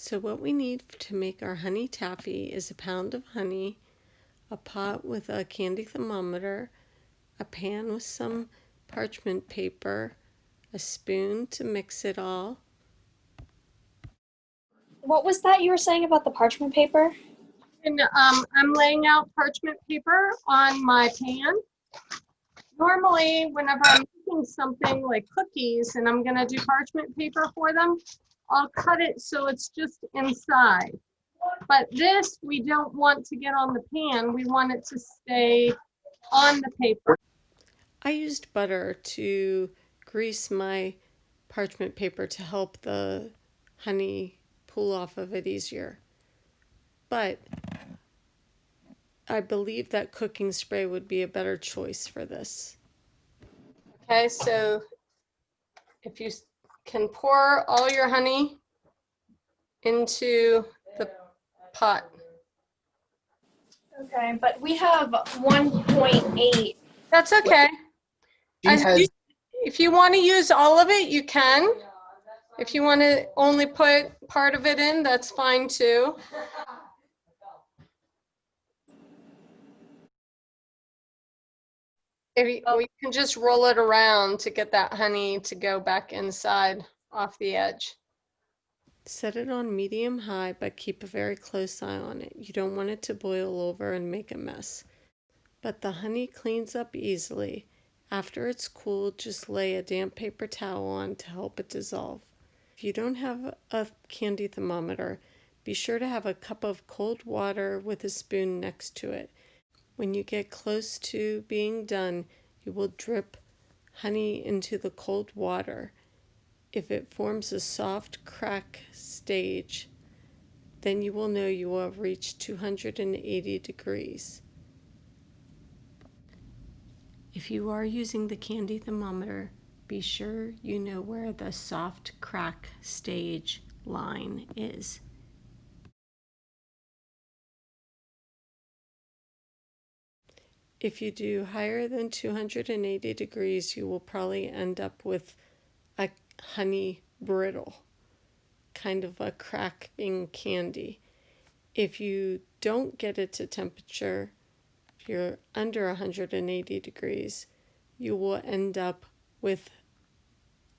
So what we need to make our honey taffy is a pound of honey, a pot with a candy thermometer, a pan with some parchment paper, a spoon to mix it all. What was that you were saying about the parchment paper? And I'm laying out parchment paper on my pan. Normally, whenever I'm making something like cookies and I'm gonna do parchment paper for them, I'll cut it so it's just inside. But this, we don't want to get on the pan. We want it to stay on the paper. I used butter to grease my parchment paper to help the honey pull off of it easier. But I believe that cooking spray would be a better choice for this. Okay, so if you can pour all your honey into the pot. Okay, but we have 1.8. That's okay. If you want to use all of it, you can. If you want to only put part of it in, that's fine too. We can just roll it around to get that honey to go back inside off the edge. Set it on medium high, but keep a very close eye on it. You don't want it to boil over and make a mess. But the honey cleans up easily. After it's cooled, just lay a damp paper towel on to help it dissolve. If you don't have a candy thermometer, be sure to have a cup of cold water with a spoon next to it. When you get close to being done, you will drip honey into the cold water. If it forms a soft crack stage, then you will know you will have reached 280 degrees. If you are using the candy thermometer, be sure you know where the soft crack stage line is. If you do higher than 280 degrees, you will probably end up with a honey brittle, kind of a cracking candy. If you don't get it to temperature, if you're under 180 degrees, you will end up with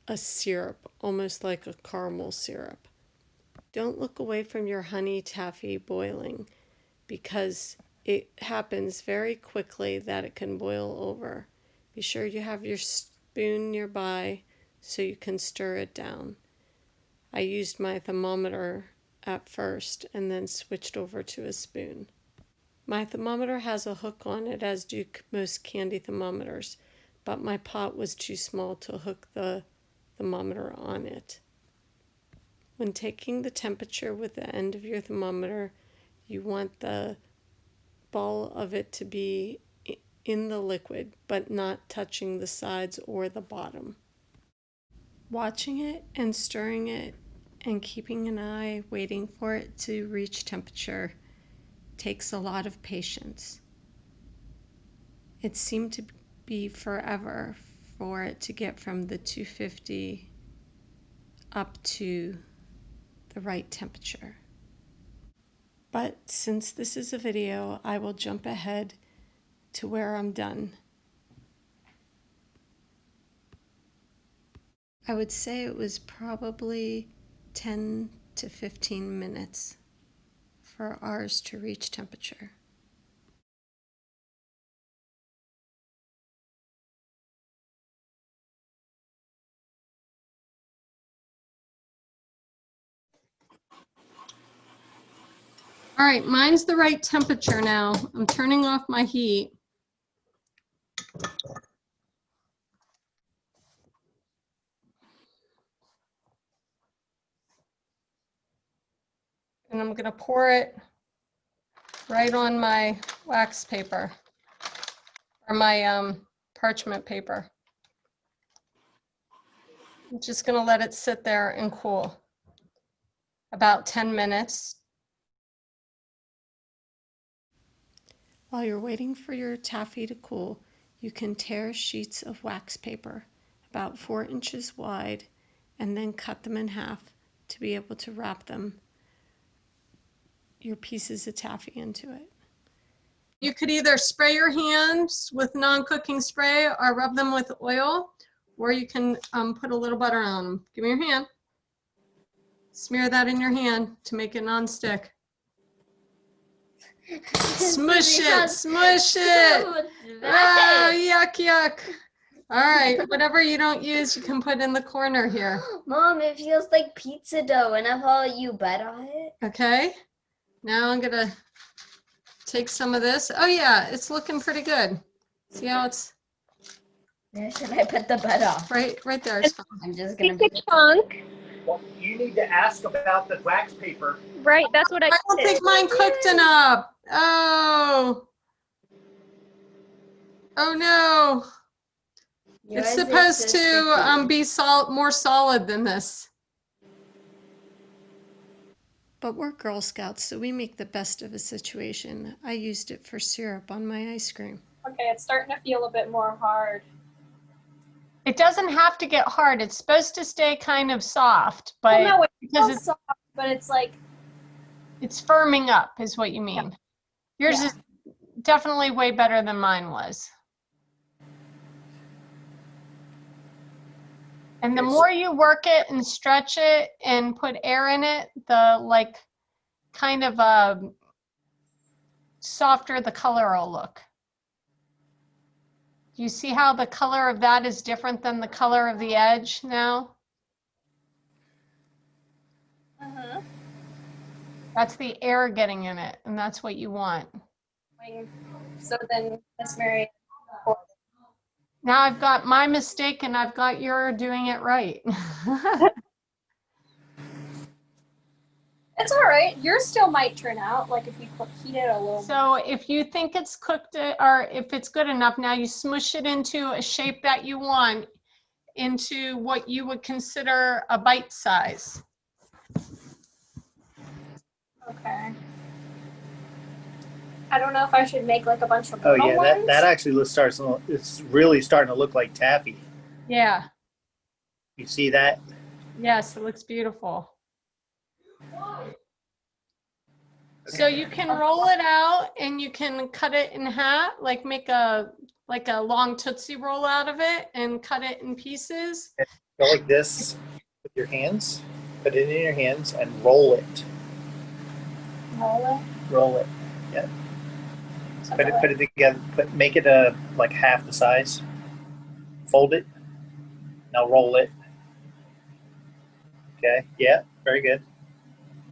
a syrup, almost like a caramel syrup. Don't look away from your honey taffy boiling, because it happens very quickly that it can boil over. Be sure you have your spoon nearby so you can stir it down. I used my thermometer at first and then switched over to a spoon. My thermometer has a hook on it, as do most candy thermometers, but my pot was too small to hook the thermometer on it. When taking the temperature with the end of your thermometer, you want the ball of it to be in the liquid, but not touching the sides or the bottom. Watching it and stirring it and keeping an eye waiting for it to reach temperature takes a lot of patience. It seemed to be forever for it to get from the 250 up to the right temperature. But since this is a video, I will jump ahead to where I'm done. I would say it was probably 10 to 15 minutes for ours to reach temperature. All right, mine's the right temperature now. I'm turning off my heat. And I'm going to pour it right on my wax paper, or my parchment paper. I'm just going to let it sit there and cool about 10 minutes. While you're waiting for your taffy to cool, you can tear sheets of wax paper about 4 inches wide and then cut them in half to be able to wrap them your pieces of taffy into it. You could either spray your hands with non-cooking spray or rub them with oil, or you can put a little butter on them. Give me your hand. Smear that in your hand to make it non-stick. Smush it, smush it. Oh, yuck, yuck. All right, whatever you don't use, you can put in the corner here. Mom, it feels like pizza dough, and I've all you bet on it. Okay, now I'm gonna take some of this. Oh yeah, it's looking pretty good. See how it's Where should I put the butter? right there. It's fine. I'm just gonna Take a chunk. Well, you need to ask about the wax paper. Right, that's what I I don't did. think mine cooked enough. Oh. Oh no. Yours It's is supposed so to sticky. be more solid than this. But we're Girl Scouts, so we make the best of a situation. I used it for syrup on my ice cream. Okay, it's starting to feel a bit more hard. It doesn't have to get hard. It's supposed to stay kind of soft, but Well, no, it because feels soft, but it's like, it's firming up is what you mean. Yours Yeah. is definitely way better than mine was. And the more you work it and stretch it and put air in it, the like kind of softer the color will look. Do you see how the color of that is different than the color of the edge now? That's the air getting in it, and that's what you want. so then Miss Mary. Now I've got my mistake and I've got your doing it right. It's all right. Yours still might turn out, like if you heat it a little. So if you think it's cooked or if it's good enough, now you smush it into a shape that you want, into what you would consider a bite size. Okay. I don't know if I should make like a bunch of Oh little yeah, ones. that actually starts. It's really starting to look like taffy. Yeah. You see that? Yes, it looks beautiful. So you can roll it out and you can cut it in half, like make a long Tootsie Roll out of it and cut it in pieces. Go like this with your hands. Put it in your hands and roll it. Roll it. Roll it. Yeah. Put it together. Make it like half the size. Fold it. Now roll it. Okay. Yeah. Very good.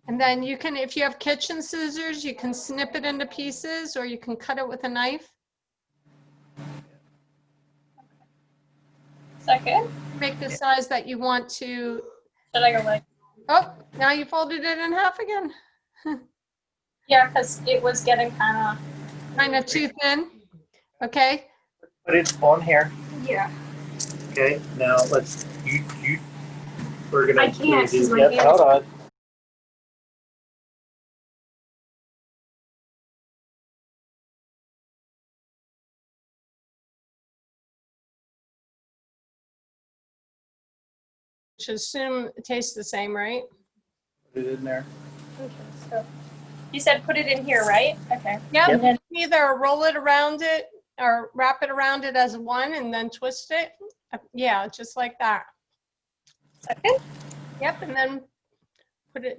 And then you can, if you have kitchen scissors, you can snip it into pieces or you can cut it with a knife. Second. Make the size that you want to. Should I go like? Oh, now you folded it in half again. Yeah, because it was getting kind Kind of too thin. Okay. Put it on here. Yeah. Okay. Now let's. We're gonna. I can't, 'cause my Yep, hands- hold on. Should assume it tastes the same, right? Put it in there. Okay, so you said put it in here, right? Okay. Yep. Yep. And either roll it around it or wrap it around it as one and then twist it. Yeah, just like that. Second. Yep, and then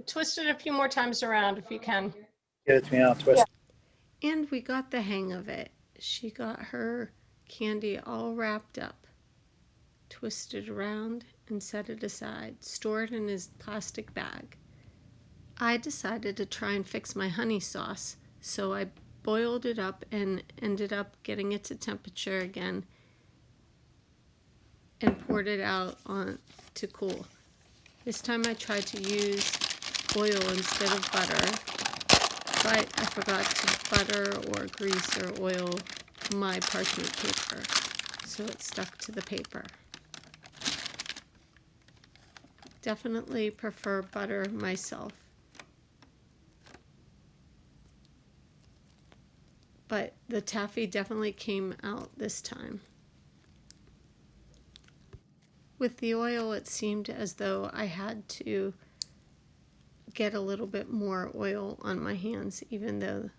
twist it a few more times around if you can. Give it to me. I'll twist. Yeah. And we got the hang of it. She got her candy all wrapped up, twisted around and set it aside, stored in his plastic bag. I decided to try and fix my honey sauce, so I boiled it up and ended up getting it to temperature again and poured it out on to cool. This time I tried to use oil instead of butter, but I forgot to butter or grease or oil my parchment paper, so it stuck to the paper. Definitely prefer butter myself. But the taffy definitely came out this time. With the oil, it seemed as though I had to get a little bit more oil on my hands, even though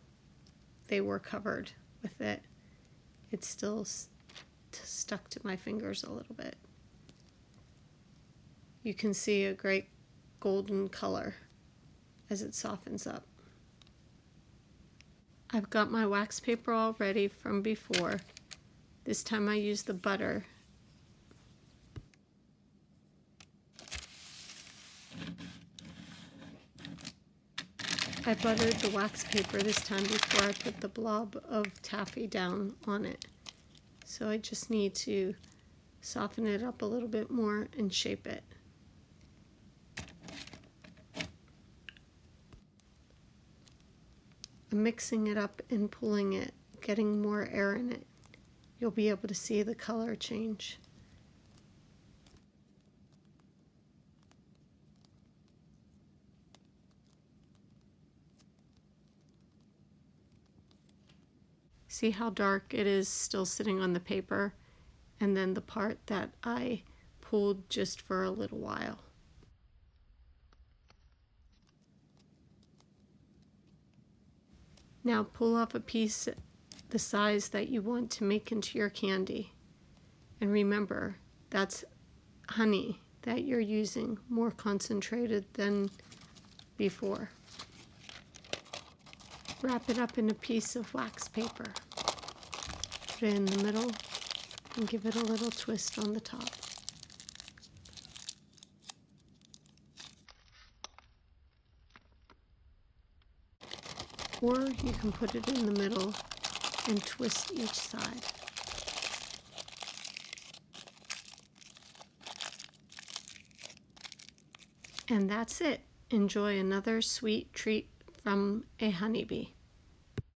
they were covered with it. It's still stuck to my fingers a little bit. You can see a great golden color as it softens up. I've got my wax paper all ready from before. This time I used the butter. I buttered the wax paper this time before I put the blob of taffy down on it. So I just need to soften it up a little bit more and shape it. I'm mixing it up and pulling it, getting more air in it. You'll be able to see the color change. See how dark it is still sitting on the paper, and then the part that I pulled just for a little while. Now pull off a piece the size that you want to make into your candy. And remember, that's honey that you're using, more concentrated than before. Wrap it up in a piece of wax paper. Put it in the middle and give it a little twist on the top. Or you can put it in the middle and twist each side. And that's it. Enjoy another sweet treat from a honeybee.